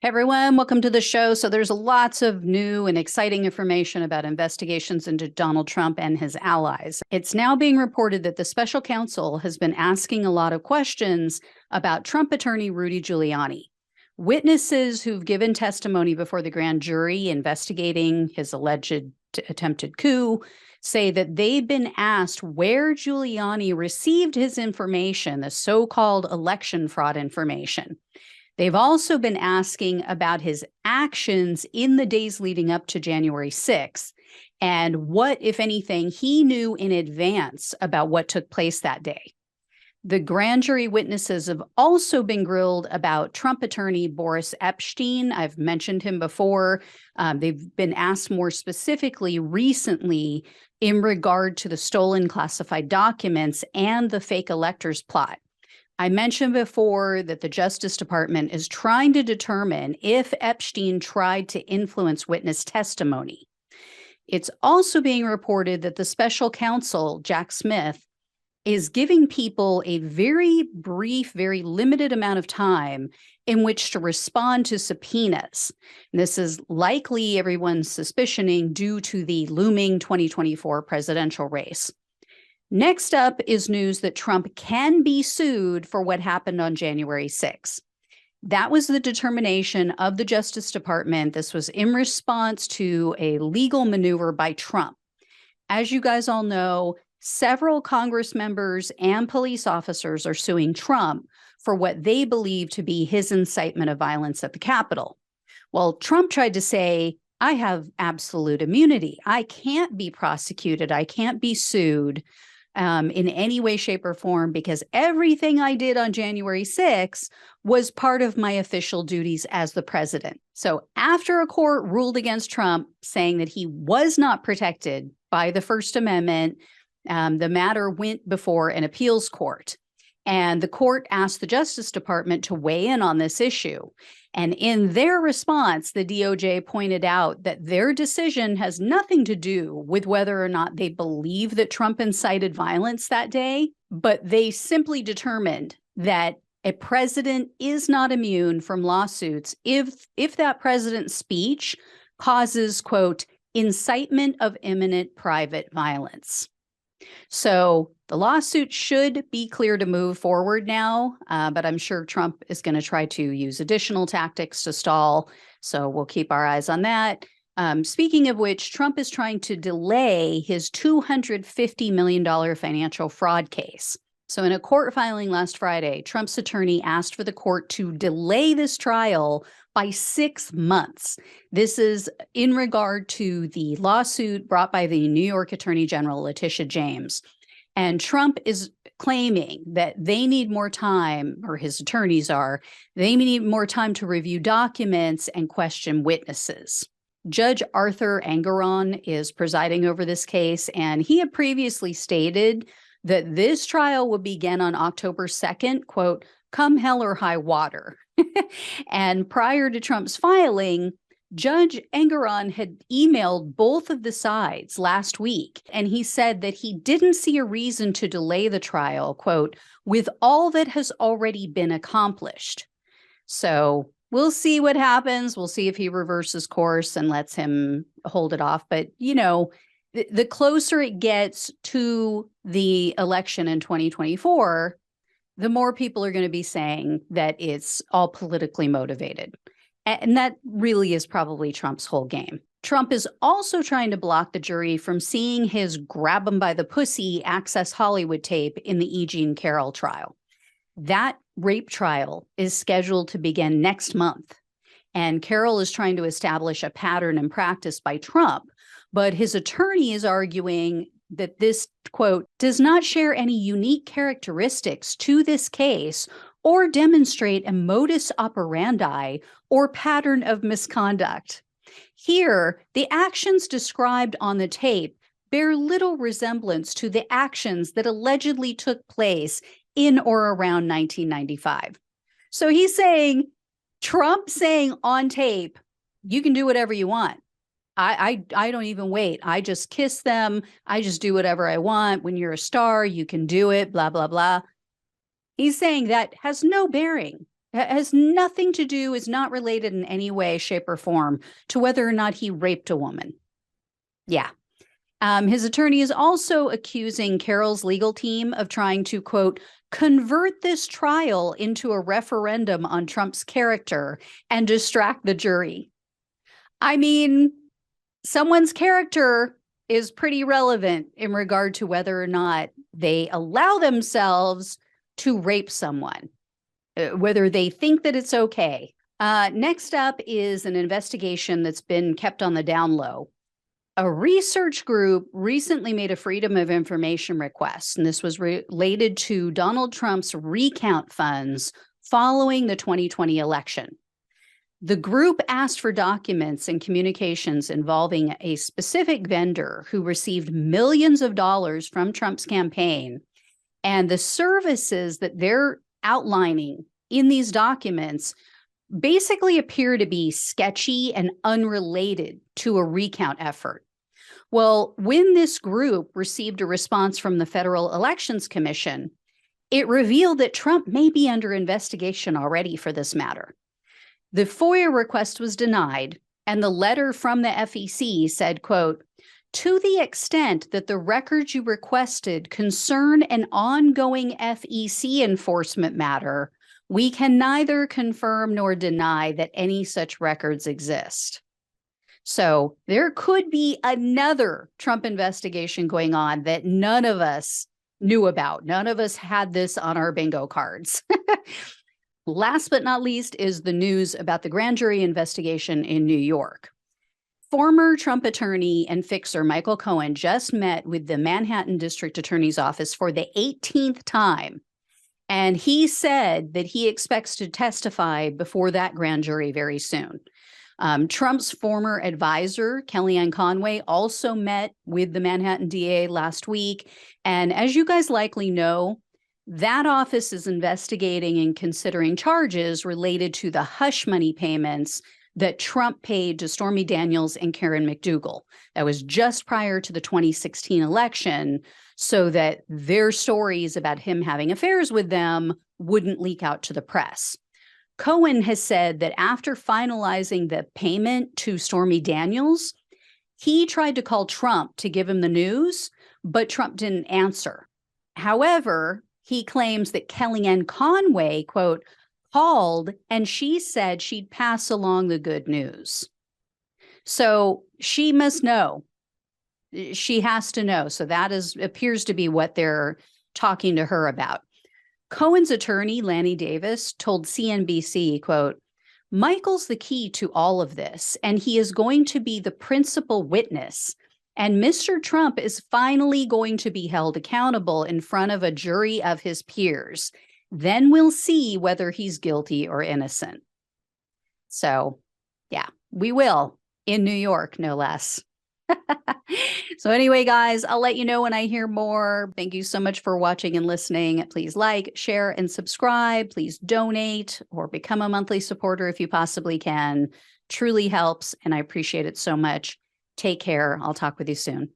Hey everyone, welcome to the show. So there's lots of new and exciting information about investigations into Donald Trump and his allies. It's now being reported that the special counsel has been asking a lot of questions about Trump attorney Rudy Giuliani. Witnesses who've given testimony before the grand jury investigating his alleged attempted coup say that they've been asked where Giuliani received his information, the so-called election fraud information. They've also been asking about his actions in the days leading up to January 6th and what, if anything, he knew in advance about what took place that day. The grand jury witnesses have also been grilled about Trump attorney Boris Epshteyn. I've mentioned him before. They've been asked more specifically recently in regard to the stolen classified documents and the fake electors plot. I mentioned before that the Justice Department is trying to determine if Epshteyn tried to influence witness testimony. It's also being reported that the special counsel, Jack Smith, is giving people a very brief, very limited amount of time in which to respond to subpoenas. And this is likely, everyone's suspicioning, due to the looming 2024 presidential race. Next up is news that Trump can be sued for what happened on January 6th. That was the determination of the Justice Department. This was in response to a legal maneuver by Trump. As you guys all know, several Congress members and police officers are suing Trump for what they believe to be his incitement of violence at the Capitol. Well, Trump tried to say, I have absolute immunity. I can't be prosecuted. I can't be sued in any way, shape, or form, because everything I did on January 6th was part of my official duties as the president. So after a court ruled against Trump, saying that he was not protected by the First Amendment, the matter went before an appeals court. And the court asked the Justice Department to weigh in on this issue. And in their response, the DOJ pointed out that their decision has nothing to do with whether or not they believe that Trump incited violence that day, but they simply determined that a president is not immune from lawsuits if that president's speech causes, quote, incitement of imminent private violence. So the lawsuit should be clear to move forward now, but I'm sure Trump is going to try to use additional tactics to stall. So we'll keep our eyes on that. Speaking of which, Trump is trying to delay his $250 million financial fraud case. So in a court filing last Friday, Trump's attorney asked for the court to delay this trial by 6 months. This is in regard to the lawsuit brought by the New York Attorney General, Letitia James. And Trump is claiming that they need more time, or his attorneys are, they need more time to review documents and question witnesses. Judge Arthur Engoron is presiding over this case, and he had previously stated that this trial would begin on October 2nd, quote, come hell or high water. And prior to Trump's filing, Judge Engoron had emailed both of the sides last week, and he said that he didn't see a reason to delay the trial, quote, with all that has already been accomplished. So we'll see what happens. We'll see if he reverses course and lets him hold it off. But, you know, the closer it gets to the election in 2024, the more people are going to be saying that it's all politically motivated. And that really is probably Trump's whole game. Trump is also trying to block the jury from seeing his grab him by the pussy Access Hollywood tape in the E. Jean Carroll trial. That rape trial is scheduled to begin next month. And Carroll is trying to establish a pattern and practice by Trump. But his attorney is arguing that this, quote, does not share any unique characteristics to this case or demonstrate a modus operandi or pattern of misconduct. Here, the actions described on the tape bear little resemblance to the actions that allegedly took place in or around 1995. So he's saying, Trump saying on tape, you can do whatever you want. I don't even wait. I just kiss them. I just do whatever I want. When you're a star, you can do it, blah, blah, blah. He's saying that has no bearing Has nothing to do, is not related in any way, shape, or form to whether or not he raped a woman. Yeah. His attorney is also accusing Carroll's legal team of trying to, quote, convert this trial into a referendum on Trump's character and distract the jury. I mean, someone's character is pretty relevant in regard to whether or not they allow themselves to rape someone, whether they think that it's okay. Next up is an investigation that's been kept on the down low. A research group recently made a Freedom of Information request, and this was related to Donald Trump's recount funds following the 2020 election. The group asked for documents and communications involving a specific vendor who received millions of dollars from Trump's campaign, and the services that they're outlining in these documents basically appear to be sketchy and unrelated to a recount effort. Well, when this group received a response from the Federal Elections Commission, it revealed that Trump may be under investigation already for this matter. The FOIA request was denied, and the letter from the FEC said, quote, to the extent that the records you requested concern an ongoing FEC enforcement matter, we can neither confirm nor deny that any such records exist. So there could be another Trump investigation going on that none of us knew about. None of us had this on our bingo cards. Last but not least is the news about the grand jury investigation in New York. Former Trump attorney and fixer Michael Cohen just met with the Manhattan District Attorney's Office for the 18th time. And he said that he expects to testify before that grand jury very soon. Trump's former advisor, Kellyanne Conway, also met with the Manhattan DA last week. And as you guys likely know, that office is investigating and considering charges related to the hush money payments that Trump paid to Stormy Daniels and Karen McDougal. That was just prior to the 2016 election, so that their stories about him having affairs with them wouldn't leak out to the press. Cohen has said that after finalizing the payment to Stormy Daniels, he tried to call Trump to give him the news, but Trump didn't answer. However, he claims that Kellyanne Conway, quote, called and she said she'd pass along the good news. So she must know. She has to know. So that appears to be what they're talking to her about. Cohen's attorney, Lanny Davis, told CNBC, quote, Michael's the key to all of this, and he is going to be the principal witness. And Mr. Trump is finally going to be held accountable in front of a jury of his peers. Then we'll see whether he's guilty or innocent. So, yeah, we will in New York, no less. So anyway, guys, I'll let you know when I hear more. Thank you so much for watching and listening. Please like, share, and subscribe. Please donate or become a monthly supporter if you possibly can. Truly helps, and I appreciate it so much. Take care. I'll talk with you soon.